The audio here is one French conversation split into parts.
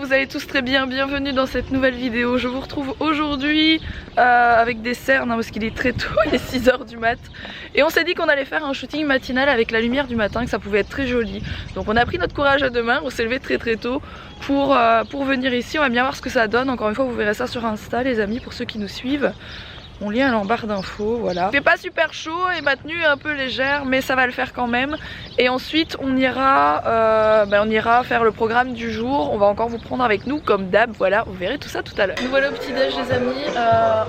vous allez tous très bien, bienvenue dans cette nouvelle vidéo. Je vous retrouve aujourd'hui avec des cernes, hein, parce qu'il est très tôt, il est 6 h du mat. Et on s'est dit qu'on allait faire un shooting matinal avec la lumière du matin, que ça pouvait être très joli. Donc on a pris notre courage à deux mains, on s'est levé très tôt pour venir ici. On va bien voir ce que ça donne. Encore une fois, vous verrez ça sur Insta les amis, pour ceux qui nous suivent. Mon lien est en barre d'infos, voilà. Il fait pas super chaud et ma tenue est un peu légère, mais ça va le faire quand même. Et ensuite on ira faire le programme du jour. On va encore vous prendre avec nous comme d'hab, voilà, vous verrez tout ça tout à l'heure. Nous voilà au petit déj les amis,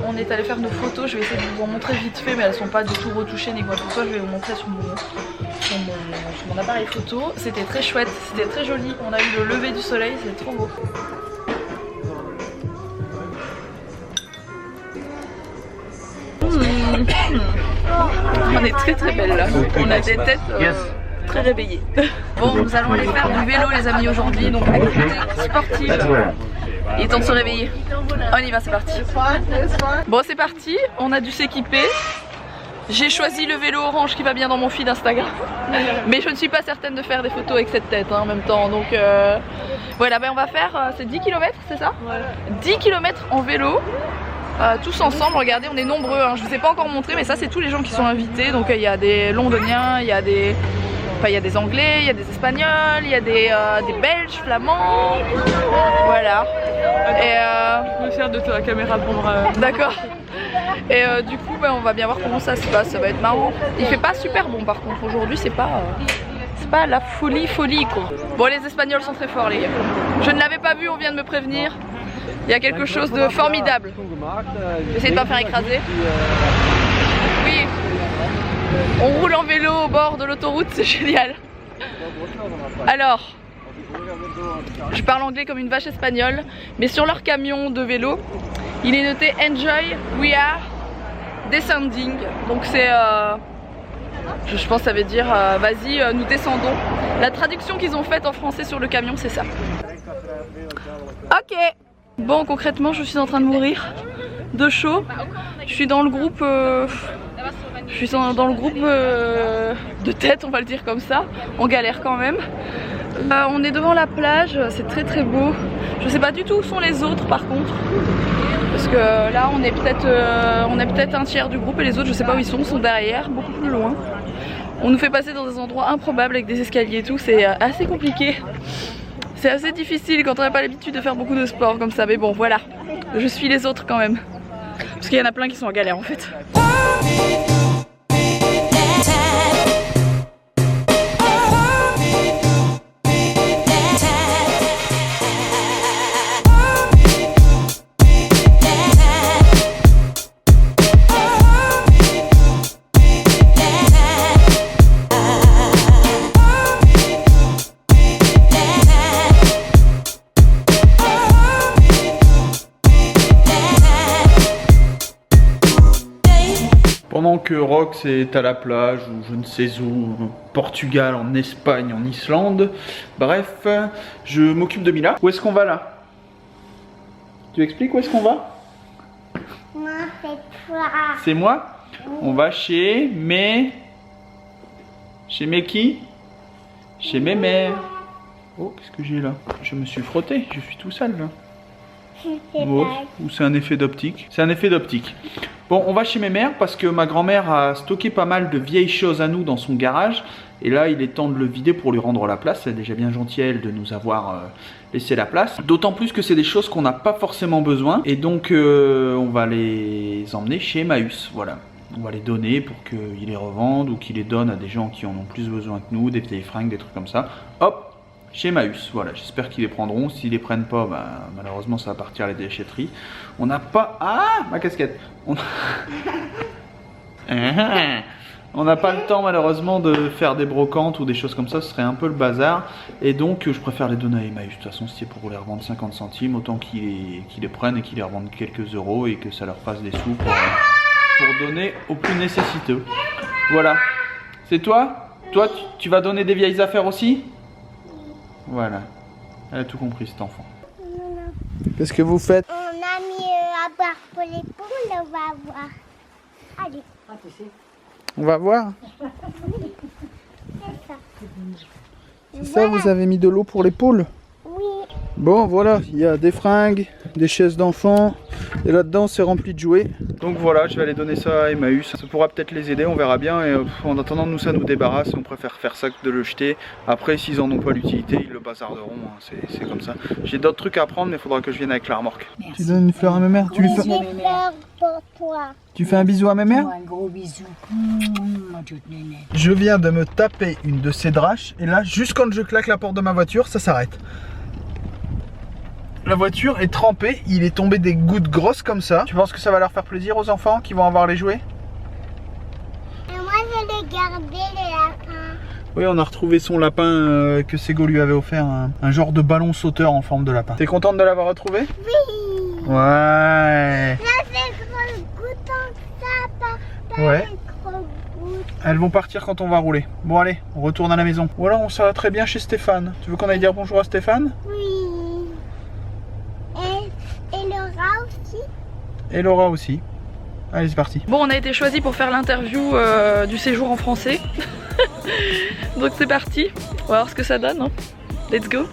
on est allé faire nos photos. Je vais essayer de vous en montrer vite fait, mais elles sont pas du tout retouchées ni quoi que ce soit. Je vais vous montrer sur mon appareil photo. C'était très chouette, c'était très joli. On a eu le lever du soleil, c'est trop beau. On est très belle là, on a des têtes très réveillées. Bon, nous allons aller faire du vélo les amis aujourd'hui, donc activité sportive. Il est temps de se réveiller. On y va, c'est parti. Bon c'est parti, on a dû s'équiper. J'ai choisi le vélo orange qui va bien dans mon feed Instagram. Mais je ne suis pas certaine de faire des photos avec cette tête en même temps. Donc voilà, on va faire, c'est 10 km c'est ça? 10 km en vélo. Tous ensemble, regardez, on est nombreux, hein. Je vous ai pas encore montré, mais ça c'est tous les gens qui sont invités. Donc il y a des Londoniens, il y a des Anglais, il y a des Espagnols, il y a des Belges, Flamands, voilà. Et je me sers de la caméra pour d'accord. Et du coup on va bien voir comment ça se passe, ça va être marrant. Il fait pas super bon par contre aujourd'hui, c'est pas la folie quoi. Bon les Espagnols sont très forts les gars. Je ne l'avais pas vu, on vient de me prévenir. Il y a quelque chose de formidable. J'essaie de pas me faire écraser. Oui. On roule en vélo au bord de l'autoroute, c'est génial. Alors, je parle anglais comme une vache espagnole, mais sur leur camion de vélo, il est noté Enjoy, we are descending. Donc c'est, je pense que ça veut dire vas-y, nous descendons. La traduction qu'ils ont faite en français sur le camion, c'est ça. Ok. Bon, concrètement, je suis en train de mourir de chaud. Je suis dans le groupe, de tête, on va le dire comme ça. On galère quand même. On est devant la plage, c'est très beau. Je sais pas du tout où sont les autres par contre. Parce que là, on est peut-être un tiers du groupe et les autres, je sais pas où ils sont derrière, beaucoup plus loin. On nous fait passer dans des endroits improbables avec des escaliers et tout, c'est assez compliqué. C'est assez difficile quand on n'a pas l'habitude de faire beaucoup de sport comme ça, mais bon voilà, je suis les autres quand même. Parce qu'il y en a plein qui sont en galère en fait. Pendant que Rox est à la plage ou je ne sais où, au Portugal, en Espagne, en Islande, bref, je m'occupe de Mila. Où est-ce qu'on va là? Tu expliques où est-ce qu'on va? Moi, c'est toi. C'est moi? On va chez mes qui? Chez mes mères. Oh, qu'est-ce que j'ai là? Je me suis frotté, je suis tout sale là. Oh, ou c'est un effet d'optique? C'est un effet d'optique. Bon, on va chez mes mères parce que ma grand-mère a stocké pas mal de vieilles choses à nous dans son garage. Et là, il est temps de le vider pour lui rendre la place. C'est déjà bien gentil elle de nous avoir laissé la place. D'autant plus que c'est des choses qu'on n'a pas forcément besoin. Et donc, on va les emmener chez Emmaüs. Voilà. On va les donner pour qu'ils les revendent ou qu'ils les donnent à des gens qui en ont plus besoin que nous. Des vieilles fringues, des trucs comme ça. Hop! Chez Emmaüs, voilà, j'espère qu'ils les prendront. S'ils les prennent pas, malheureusement ça va partir à la déchetterie. On n'a pas... Ah, ma casquette. On n'a pas le temps malheureusement de faire des brocantes ou des choses comme ça, ce serait un peu le bazar. Et donc je préfère les donner à Emmaüs. De toute façon, si c'est pour les revendre 50 centimes, autant qu'ils les prennent et qu'ils les revendent quelques euros et que ça leur fasse des sous pour donner aux plus nécessiteux. Voilà. C'est toi? Toi, tu vas donner des vieilles affaires aussi? Voilà, elle a tout compris cet enfant. Qu'est-ce que vous faites? On a mis à boire pour les poules, on va voir. Allez. On va voir. C'est ça. C'est ça, vous avez mis de l'eau pour les poules? Oui. Bon voilà, il y a des fringues, des chaises d'enfants, et là-dedans c'est rempli de jouets. Donc voilà, je vais aller donner ça à Emmaüs. Ça pourra peut-être les aider, on verra bien. Et en attendant, nous ça nous débarrasse, on préfère faire ça que de le jeter. Après, s'ils en ont pas l'utilité, ils le bazarderont, hein. C'est comme ça. J'ai d'autres trucs à prendre, mais il faudra que je vienne avec la remorque. Merci. Tu donnes une fleur à ma mère? Tu lui fais... pour toi. Tu fais un bisou à ma mère? Un gros bisou. Je viens de me taper une de ces draches, et là, juste quand je claque la porte de ma voiture, ça s'arrête. La voiture est trempée, il est tombé des gouttes grosses comme ça. Tu penses que ça va leur faire plaisir aux enfants qui vont avoir les jouets? Et moi je l'ai gardé le lapin. Oui, on a retrouvé son lapin que Sego lui avait offert, un genre de ballon sauteur en forme de lapin. T'es contente de l'avoir retrouvé? Oui. Ouais. Là c'est gros gouttes en ça, papa. Ouais. Gros gouttes. Elles vont partir quand on va rouler. Bon allez, on retourne à la maison. Voilà, on sera très bien chez Stéphane. Tu veux qu'on aille dire bonjour à Stéphane? Oui. Et Laura aussi. Et Laura aussi. Allez, c'est parti. Bon, on a été choisi pour faire l'interview du séjour en français. Donc c'est parti. On va voir ce que ça donne. Hein. Let's go.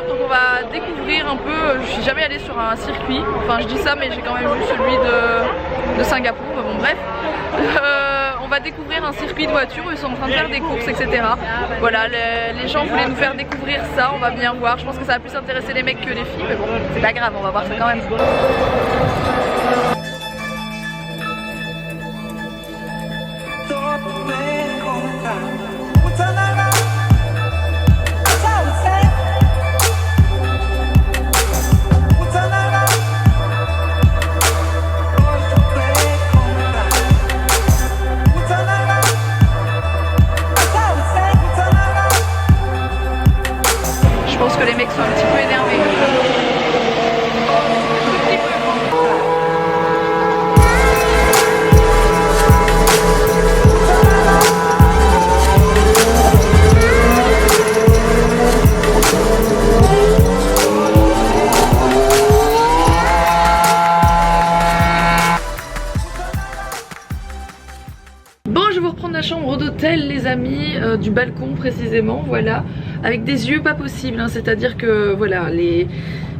Donc on va découvrir un peu, je suis jamais allée sur un circuit, enfin je dis ça mais j'ai quand même vu celui de Singapour, mais bon bref. On va découvrir un circuit de voiture, ils sont en train de faire des courses etc. Voilà, les gens voulaient nous faire découvrir ça, on va bien voir, je pense que ça va plus intéresser les mecs que les filles, mais bon c'est pas grave, on va voir ça quand même. Je pense que les mecs sont un petit peu énervés. Bon, je vais vous reprendre la chambre d'hôtel les amis, du balcon précisément, voilà, avec des yeux pas possibles, hein, c'est-à-dire que voilà, les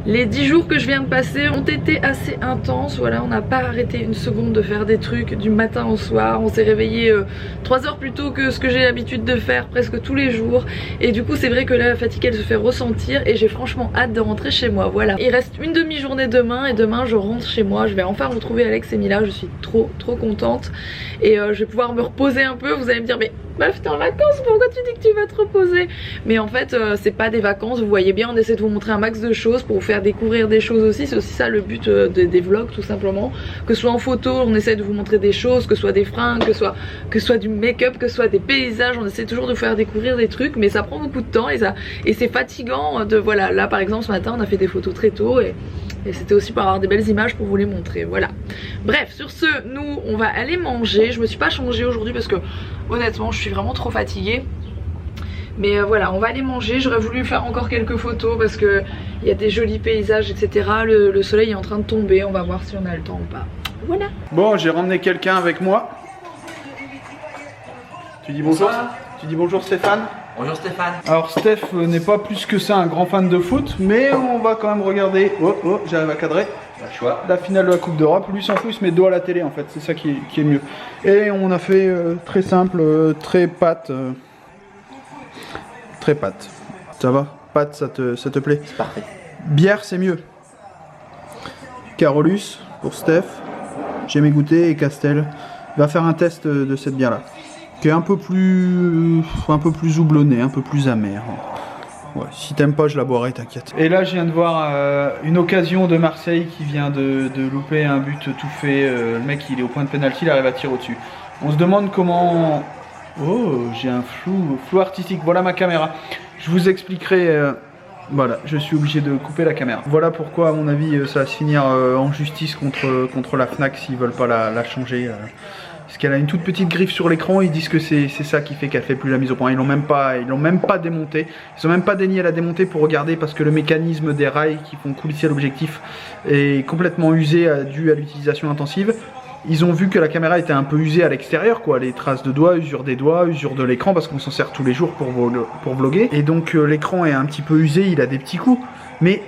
10 jours que je viens de passer ont été assez intenses, voilà, on n'a pas arrêté une seconde de faire des trucs du matin au soir, on s'est réveillé 3 heures plus tôt que ce que j'ai l'habitude de faire presque tous les jours, et du coup c'est vrai que là la fatigue elle se fait ressentir et j'ai franchement hâte de rentrer chez moi, voilà. Il reste une demi-journée demain et demain je rentre chez moi, je vais enfin retrouver Alex et Mila, je suis trop contente et je vais pouvoir me reposer un peu. Vous allez me dire mais meuf t'es en vacances, pourquoi tu dis que tu vas te reposer? Mais en fait c'est pas des vacances, vous voyez bien, on essaie de vous montrer un max de choses pour vous faire découvrir des choses aussi, c'est aussi ça le but des vlogs tout simplement, que ce soit en photo on essaie de vous montrer des choses, que ce soit des fringues, que ce soit du make-up, que ce soit des paysages, on essaie toujours de vous faire découvrir des trucs, mais ça prend beaucoup de temps et c'est fatigant de, voilà, là par exemple ce matin on a fait des photos très tôt et c'était aussi pour avoir des belles images pour vous les montrer, voilà. Bref, sur ce, nous on va aller manger. Je me suis pas changée aujourd'hui parce que honnêtement je suis vraiment trop fatiguée. Mais voilà, on va aller manger. J'aurais voulu faire encore quelques photos parce que il y a des jolis paysages etc. Le soleil est en train de tomber, on va voir si on a le temps ou pas. Voilà. Bon, j'ai ramené quelqu'un avec moi. Tu dis bonjour? Tu dis bonjour Stéphane? Bonjour Stéphane. Alors Steph n'est pas plus que ça un grand fan de foot, mais on va quand même regarder, j'arrive à cadrer, la finale de la Coupe d'Europe. Lui s'en fout, il se met dos à la télé en fait, c'est ça qui est mieux. Et on a fait très simple, très pâte. Très pâte. Ça va? Pâte, ça te plaît? C'est parfait. Bière c'est mieux. Carolus pour Steph, j'ai mes goûters et Castel va faire un test de cette bière là. Qui est un peu plus houblonné, un peu plus amer. Ouais, si t'aimes pas, je la boirai, t'inquiète. Et là, je viens de voir une occasion de Marseille qui vient de louper un but tout fait. Le mec, il est au point de pénalty, il arrive à tirer au-dessus. On se demande comment... Oh, j'ai un flou artistique. Voilà ma caméra. Je vous expliquerai... Voilà, je suis obligé de couper la caméra. Voilà pourquoi, à mon avis, ça va se finir en justice contre la Fnac s'ils veulent pas la changer. parce qu'elle a une toute petite griffe sur l'écran. Ils disent que c'est ça qui fait qu'elle fait plus la mise au point. Ils l'ont même pas démonté. Ils ont même pas daigné la démonter pour regarder, parce que le mécanisme des rails qui font coulisser l'objectif est complètement usé dû à l'utilisation intensive. Ils ont vu que la caméra était un peu usée à l'extérieur, quoi, les traces de doigts, usure des doigts, usure de l'écran, parce qu'on s'en sert tous les jours pour vlogger. Et donc l'écran est un petit peu usé, il a des petits coups, mais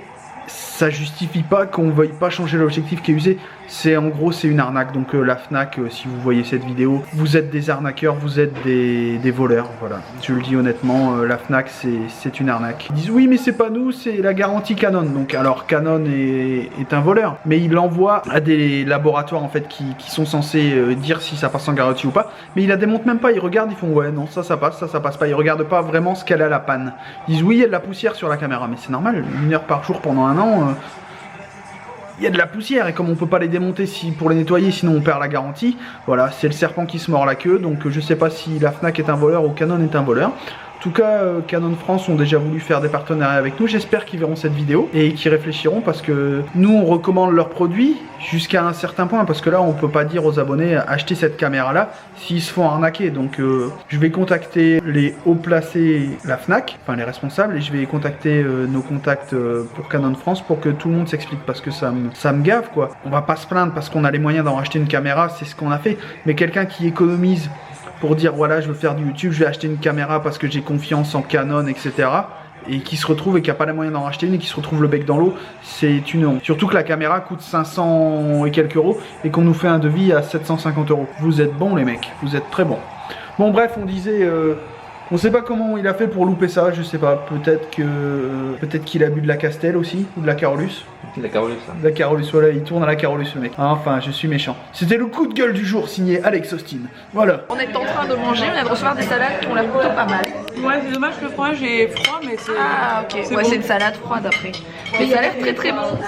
ça justifie pas qu'on veuille pas changer l'objectif qui est usé. C'est en gros c'est une arnaque. Donc la Fnac, si vous voyez cette vidéo, vous êtes des arnaqueurs, vous êtes des voleurs. Voilà, je le dis honnêtement, la Fnac c'est une arnaque. Ils disent oui mais c'est pas nous, c'est la garantie Canon. Donc alors Canon est un voleur, mais il l'envoie à des laboratoires en fait qui sont censés dire si ça passe en garantie ou pas. Mais il la démonte même pas, ils regardent, ils font ouais non ça passe, ça passe pas. Ils regardent pas vraiment ce qu'elle a la panne. Ils disent oui il y a de la poussière sur la caméra, mais c'est normal, 1 heure par jour pendant un an. Il y a de la poussière et comme on peut pas les démonter pour les nettoyer sinon on perd la garantie, voilà c'est le serpent qui se mord la queue. Donc je sais pas si la Fnac est un voleur ou Canon est un voleur. En tout cas, Canon France ont déjà voulu faire des partenariats avec nous. J'espère qu'ils verront cette vidéo et qu'ils réfléchiront, parce que nous on recommande leurs produits jusqu'à un certain point, parce que là on peut pas dire aux abonnés achetez cette caméra là s'ils se font arnaquer. Donc je vais contacter les hauts placés, la Fnac, enfin les responsables, et je vais contacter nos contacts pour Canon France pour que tout le monde s'explique, parce que ça me gave quoi. On va pas se plaindre parce qu'on a les moyens d'en racheter une caméra, c'est ce qu'on a fait, mais quelqu'un qui économise pour dire voilà je veux faire du YouTube, je vais acheter une caméra parce que j'ai confiance en Canon, etc. et qui se retrouve et qui n'a pas les moyens d'en racheter une et qui se retrouve le bec dans l'eau, c'est une honte. Surtout que la caméra coûte 500 et quelques euros et qu'on nous fait un devis à 750 euros. Vous êtes bons les mecs, vous êtes très bons. Bon bref, on disait... on sait pas comment il a fait pour louper ça, je sais pas, peut-être qu'il a bu de la Castel aussi, ou de la Carolus. De la Carolus, hein. De la Carolus, voilà, il tourne à la Carolus le mec. Enfin, je suis méchant. C'était le coup de gueule du jour, signé Alex Austin. Voilà. On est en train de manger, on vient de recevoir des salades qui ont l'air plutôt pas mal. Ouais, c'est dommage que le fromage est froid, mais c'est... Ah ok, ouais, bon. c'est une salade froide après. Mais ça a l'air très très bon.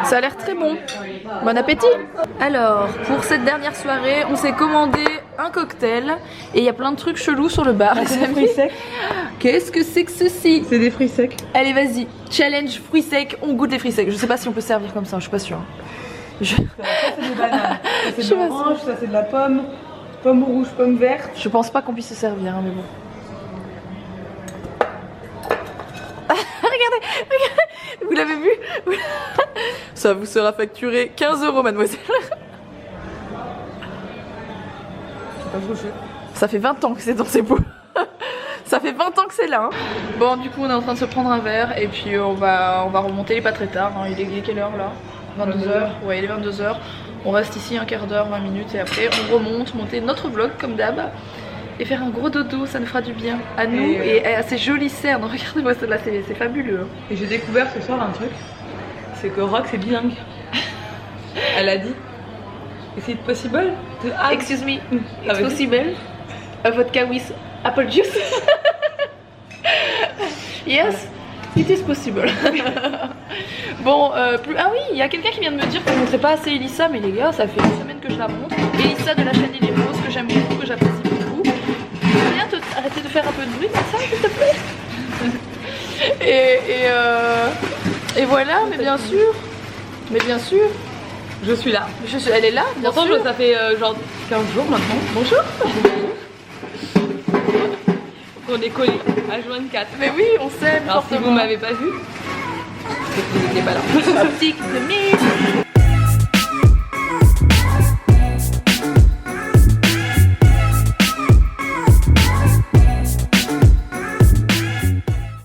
Ça a l'air très bon. Bon appétit. Alors, pour cette dernière soirée, on s'est commandé un cocktail et il y a plein de trucs chelous sur le bar. C'est des fruits secs. Qu'est-ce que c'est que ceci? C'est des fruits secs. Allez vas-y, challenge fruits secs, on goûte les fruits secs. Je sais pas si on peut servir comme ça, je suis pas sûre. Ça c'est des bananes, ça Je c'est sais de pas l'orange, ça c'est de la pomme, pomme rouge, pomme verte. Je pense pas qu'on puisse se servir, hein, mais bon. Regardez, vous l'avez vu? Ça vous sera facturé 15 €, mademoiselle. Ça fait 20 ans que c'est dans ces pots. Ça fait 20 ans que c'est là. Hein. Bon, du coup, on est en train de se prendre un verre et puis on va remonter. Il est pas très tard. Hein. Il est quelle heure là? 22h. Ouais, il est 22h. On reste ici un quart d'heure, 20 minutes et après on remonte, monter notre vlog comme d'hab et faire un gros dodo. Ça nous fera du bien à nous et à ces jolies cernes. Regardez-moi celle-là, c'est fabuleux. Et j'ai découvert ce soir un truc, c'est que Rox est bilingue. Elle a dit is it possible to add... Excuse me, it's possible a vodka with apple juice? Yes, it is possible. Bon, ah oui, il y a quelqu'un qui vient de me dire que je ne montrais pas assez Elissa, mais les gars, ça fait une semaine que je la montre. Elissa de la chaîne Les Roses, que j'aime beaucoup, que j'apprécie beaucoup. Tu peux bien arrêter de faire un peu de bruit comme ça, s'il te plaît? Et voilà, mais bien sûr. Mais bien sûr. Je suis là. Elle est là, bien Pourtant, sûr. ça fait genre 15 jours maintenant. Bonjour. On est collés H24. Mais oui, on s'aime. Alors si vous m'avez pas vu, c'est que vous n'étiez pas là. Optique de mise.